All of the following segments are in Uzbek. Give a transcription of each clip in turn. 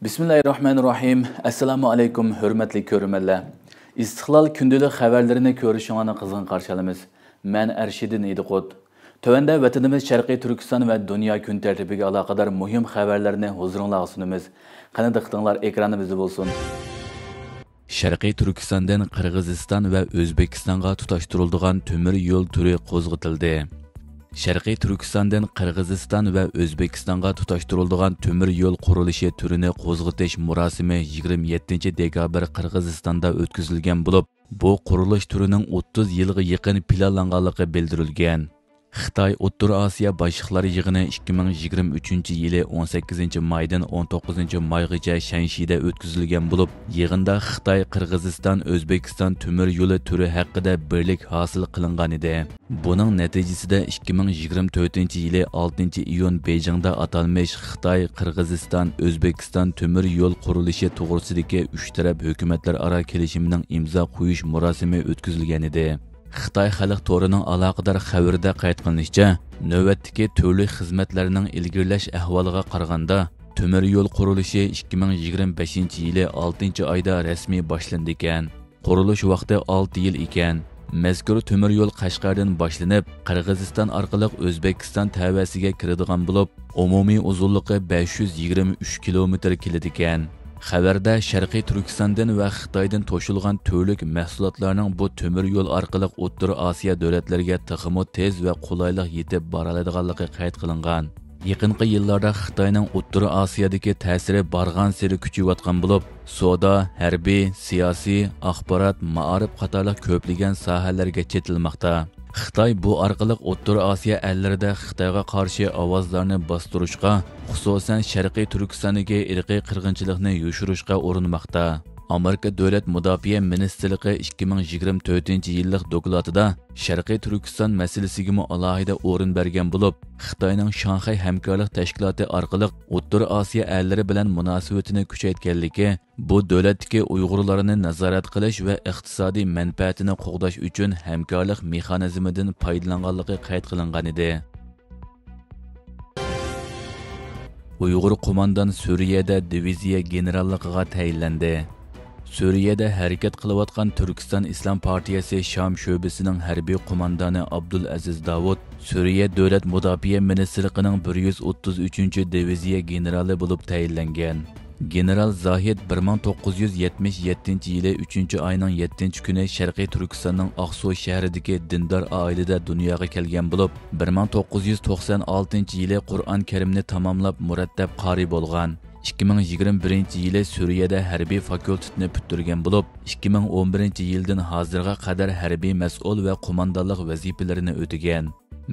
Bismillahirrahmanirrahim. Assalamu alaykum, hürmetli körümeller. İstiklal kündülük haberlerini görüşünü kızgın karşılamız. Ben Erşidin İdiqut. Tövende vatanımız Şarkı Türkistan ve dünya gün tertibiga alakadar mühim haberlerini huzurunla sunumuz. Kanadıqtınlar ekranımızda olsun. Şarkı Türkistan'dan Kırgızistan ve Özbekistan'a tutaştırıldığan tümür yol türü qo'zg'atildi. Sharqiy Turkistondan Qirg'iziston va O'zbekistonga tutaştırıldığan tümür yol qurilishi turini qo'zg'atish murosimi 27 dekabr Qirg'izistonda o'tkazilgan bo'lib, bu qurilish turining 30 yilga yaqin planlanganligi bildirilgan. Xitoy O'rta Osiyo boshliqlari yig'ini 2023-yili 18 maydan 19 maygacha Shanxida o'tkazilgan bo'lib, yig'inda Xitoy, Qirg'iziston, O'zbekiston temir yo'li turi haqida birlik hosil qilingan edi. Buning natijasida 2024-yili 6-iyun Beijingda atalmish Xitoy, Qirg'iziston, O'zbekiston temir yo'l qurilishi to'g'risidagi 3 taraf hukumatlararo kelishimining imzo qo'yish murosimi o'tkazilgan edi. Xitoy xalq to'rining aloqador xabarida qayd qilinishicha, navbatdagi turli xizmatlarning ilgirlash ahvoliga qaraganda, temir yo'l qurilishi 2025-yili 6-oyda rasmiy boshlandi ekan. Qurilish vaqti 6 yil ekan. Mazkur temir yo'l Qashqardan boshlanib, Qirg'iziston orqali O'zbekiston tavasiga kiradigan bo'lib, umumiy uzunligi 523 kilometr keladi ekan. Xabarda Sharqiy Turkistondan va Xitoydan to'shilgan turli mahsulotlarning bu temir yo'l orqali O'rta Osiyo davlatlariga texmo tez va qulaylik yetib boradiganligi qayd qilingan. Yaqinqi yillarda Xitoyning O'rta Osiyodagi ta'siri borgan sari kuchayotgan bo'lib, savdo, harbiy, siyosiy, axborot, ma'arif qatorliq ko'plagan sohalarga chetilmoqda. Xitoy bu orqali O'rta Osiyo ellarida Xitoyga qarshi ovozlarni bostirishga, xususan Sharqiy Turkistondagi irqiy qirg'inchilikni yoshirishga urinmoqda. Amerika Davlat Mudofaa Ministrligi 2024-yillik dokladida Sharqiy Turkiston masalasiga alohida o'rin bergan bo'lib, Xitoyning Shanxay hamkorlik tashkiloti orqali O'rta Osiyo ellari bilan munosabatini kuchaytirganligi, bu davlatdagi Uyg'urlarni nazorat qilish va iqtisodiy manfaatini qo'g'dash uchun hamkorlik mexanizmidan foydalanganligi qayd qilingan edi. Uyg'ur qo'mondan Suriyada diviziya generalligiga tayinlandi. Suriyada harakat qilayotgan Turkiston Islom partiyasi Sham sho'basining harbiy qo'mondoni Abdul Aziz Davud Suriya Davlat Mudofaa Ministrligining 133-diviziya generali bo'lib tayinlangan. General Zahid 1977-yili 3-oyning 7-kuni Sharqiy Turkistonning Aqsuv shahridagi dindor oilada dunyoga kelgan bo'lib, 1996-yili Qur'on Karimni tamomlab murattab qori bo'lgan. 2021-yili Suriyada harbiy fakultetni bitirgan bo'lib, 2011-yildan hozirga qadar harbiy mas'ul va qo'mondonlik vazifalarini o'tagan.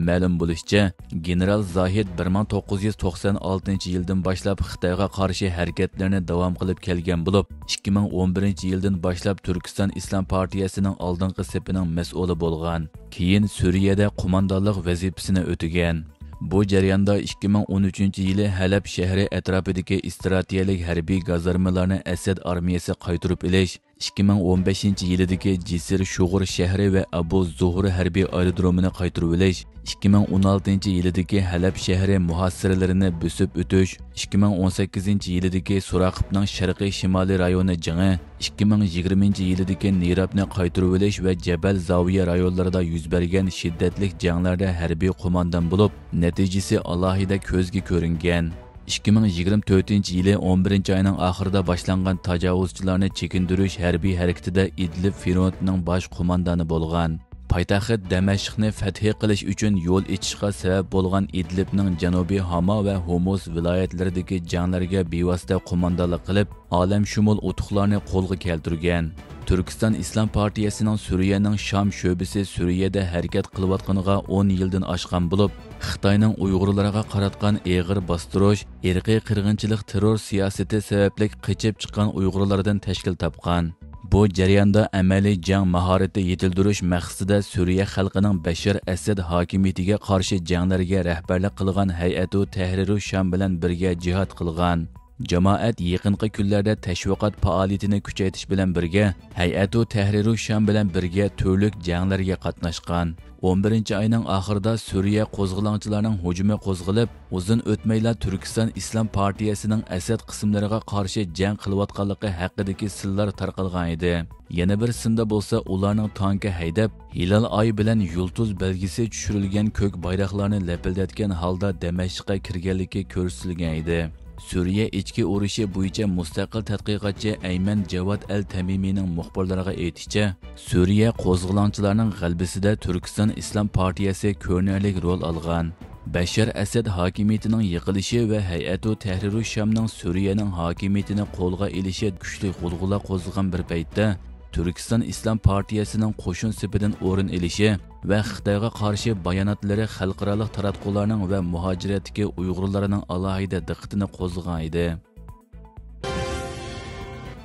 Ma'lum bo'lishicha, General Zahid 1996-yildan boshlab Xitoyga qarshi harakatlarni davom qilib kelgan bo'lib, 2011-yildan boshlab Turkiston Islom partiyasining oldingi sepining mas'uli bo'lgan. Keyin Suriyada qo'mondonlik vazifasini o'tagan. Bu jarayonda 2013-yili Halab shahri atrofidagi strategik harbiy gazarmalarni Asad armiyasi qaytarib olish, 2015-yilidagi Jisr Shug'ur shahri va Abu Zuhur harbiy aerodromini qaytarib olish, 2016-yilidagi Halab shahri muhosiralarini bosib o'tish, 2018-yilidagi Suraqibning sharqiy shimoliy rayoni jangi, 2020-yilidagi Nirabni qaytarib olish va Jabal Zaviya rayonlarida yuz bergan shiddatli janglarda harbiy qo'mondon bo'lib, natijasi alohida ko'zga ko'ringan. 2024-yili 11-oyning oxirida boshlangan tajovuzchilarni chekindirish harbiy harakatida Idlib frontining bosh qo'mondoni bo'lgan. Poytaxt Damashqni fath qilish uchun yo'l ochishga sabab bo'lgan Idlibning janubiy Hama va Humus viloyatlaridagi janglarga bevosita qo'mondonlik qilib, olamshumul utuqlarni qo'lga keltirgan. Turkiston Islom partiyasining Suriyaning Sham sho'basi Suriyada harakat qilayotganiga 10 yildan oshgan bo'lib, Xitoyning Uyg'urlarga qaratgan eg'ir bostirish, irqiy qirg'inchilik terror siyosati sababli qochib chiqqan Uyg'urlardan tashkil topgan. Bu jarayonda amaliy jang mahorati yetildirish maqsadida Suriya xalqining Bashar Asad hokimiyatiga qarshi janglarga rahbarlik qilgan Hay'atu Tahriru Sham bilan birga jihad qilgan. Jamoat yaqinqi kunlarda tashviqot faoliyatini kuchaytirish bilan birga Hay'atu Tahriru Sham bilan birga turlik janglarga qatnashgan. 11 ayning oxirida Suriya qo'zg'olonchilarining hujumi qo'zg'alib, uzun o'tmayla Turkiston Islom partiyasining Asad qismlariga qarshi jang qilayotganligi haqidagi sillar tarqalgan edi. Yana bir simda bo'lsa, ularning tanki haydab, hilal oy bilan yulduz belgisi tushirilgan ko'k bayroqlarni lapildatgan holda Damashqqa kirganligi ko'rsatilgan edi. Suriya ichki urushi bo'yicha mustaqil tadqiqotchi Ayman Javod al-Tamimiyning muxbirlariga aytishicha, Suriya qo'zg'olonchilarining g'alabasida Turkiston Islom partiyasi ko'rinarli rol olgan. Bashar Asad hokimiyatining yiqilishi va Hay'atu Tahriru Shamning Suriyaning hokimiyatini qo'lga olishi kuchli g'ulg'ula qo'zg'agan bir paytda Turkiston Islom partiyasining qo'shin sipidan o'rin olishi va Xitoyga qarshi bayonotlari xalqaro taratqularning va muhojiratdagi Uyg'urlarning alohida diqqatini qo'zg'agan edi.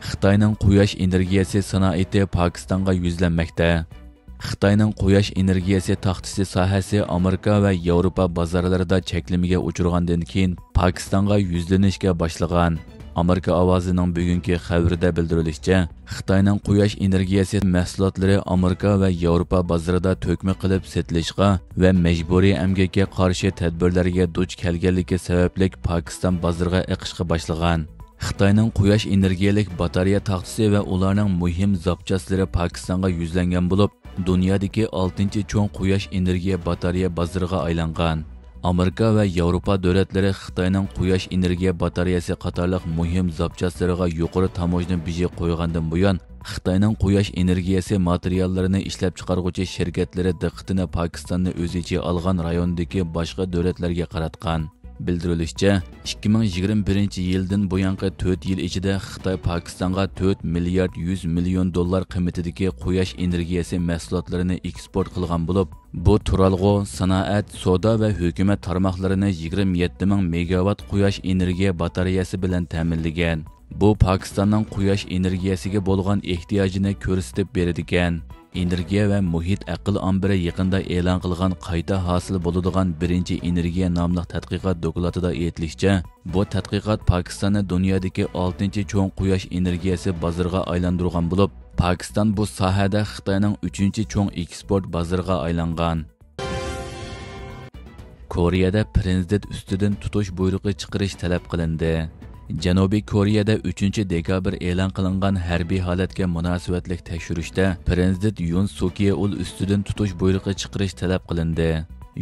Xitoyning quyosh energiyasi sanoati Pokistonga yuzlanmoqda. Xitoyning quyosh energiyasi taxtisi sohasi Amerika va Yevropa bozorlarida cheklamaga uchirgandan keyin Pokistonga yuzlanishga boshlagan. Amerika ovozining bugungi xabarida bildirilishicha, Xitoyning quyosh energiyasi mahsulotlari Amerika va Yevropa bozorida to'kma qilib sotilishga va majburiy emgakka qarshi tadbirlarga duch kelganligi sababli Pokiston bozoriga iqishga boshlagan. Xitoyning quyosh energiyalik batareya taxtisi va ularning muhim zapchaslari Pokistonga yuzlangan bo'lib, dunyodagi 6-cho'ng quyosh energiya batareya bozoriga aylangan. Amerika va Yevropa davlatlari Xitoyning quyosh energiya batareyasi qatorliq muhim zapchaslariga yuqori tamojni beji qo'ygandan buyon Xitoyning quyosh energiyasi materiallarini ishlab chiqaruvchi shirkatlari diqqatini Pokistonni o'z ichiga olgan rayondagi boshqa davlatlarga qaratgan. Bildirilishicha, 2021-yildan buyangi 4 yil ichida Xitoy Pokistonga 4 milliard 100 million dollar qiymatidagi quyosh energiyasi mahsulotlarini eksport qilgan bo'lib, bu turalg'u, sanoat, savdo va hukumat tarmoqlarini 27 ming megawatt quyosh energiya batareyasi bilan ta'minlagan. Bu Pokistonning quyosh energiyasiga bo'lgan ehtiyojini ko'rsatib beradigan. Energiya va muhit aql ombiri yaqinda e'lon qilgan qayta hosil bo'ladigan birinchi energiya nomli tadqiqot dokladida aytilishicha, bu tadqiqot Pokistonni dunyodagi 6-cho'ng quyosh energiyasi bozoriga aylantirgan bo'lib, Pokiston bu sohada Xitoyning 3-cho'ng eksport bozoriga aylangan. Koreyada prezident ustidan tutish buyrug'i chiqarish talab qilindi. Janubiy Koreyada 3-dekabr e'lon qilingan harbiy holatga munosabatlik tekshirishda prezident Yoon Suk Yeol ustidan tutish buyrug'i chiqarish talab qilindi.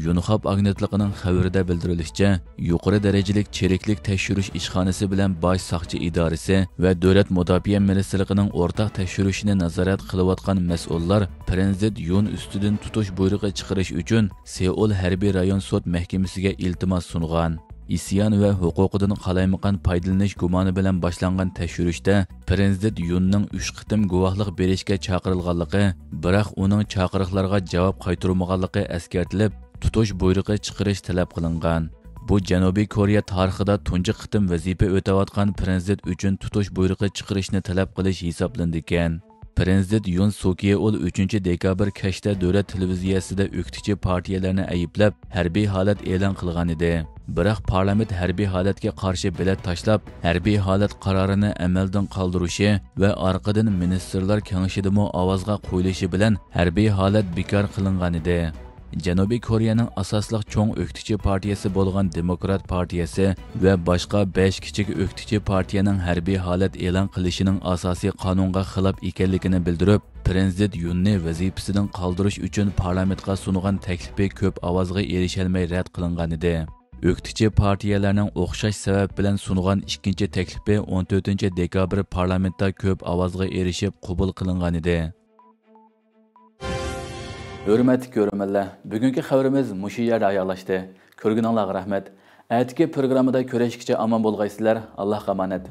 Yunhab agentligining xabarida bildirilishicha, yuqori darajalik cheriklik tekshirish ishxonasi bilan bosh soqchi idorasi va davlat mudofaa ministrligining o'rtaq tekshirishini nazorat qilayotgan mas'ullar prezident Yoon ustidan tutish buyrug'i chiqarish uchun Seul harbiy rayon sud mahkamasiga iltimos sungan. İsyan va huquqidan qalaymaqan foydalanish gumoni bilan boshlangan tekshirishda prezident Yoonning 3 qitim guvohlik berishga chaqirilganligi, biroq uning chaqiriqlarga javob qaytarmaganligi eskartilib, tutish buyrug'i chiqarish talab qilingan. Bu Janubiy Koreya tarixida tunji qitim vazifa o'tayotgan prezident uchun tutish buyrug'i chiqarishni talab qilish hisoblanadigan. Prezident Yoon Suk Yeol 3-dekabr kechda davlat televiziyasida o'qituvchi partiyalarni ayblab, harbiy holat e'lon qilgan edi. Biroq parlament harbiy holatga qarshi bilat tashlab, harbiy holat qarorini amaldan qoldirishi va orqadan ministrlar kengashidimi ovozga qo'yilishi bilan harbiy holat bekor qilingan edi. Janubiy Koreyaning asosli cho'ng o'qituvchi partiyasi bo'lgan Demokrat partiyasi va boshqa 5 kichik o'qituvchi partiyaning harbiy holat e'lon qilishining asosiy qonunga xilof ekanligini bildirib, prezident Yoonni vazifasidan qoldirish uchun parlamentga sungan taklifi ko'p ovozga erisholmay rad qilingan edi. O'qituvchi partiyalarning o'xshash sabab bilan sungan ikkinchi taklifi 14-dekabr parlamentda ko'p ovozga erishib qabul qilingan edi. Hurmatli ko'ruvchilar, bugungi xabarimiz mushu yerda oyoqlashdi. Ko'rganingizga rahmat. Atigi programmada ko'rishguncha omon bo'lgaysizlar. Allohga omonat.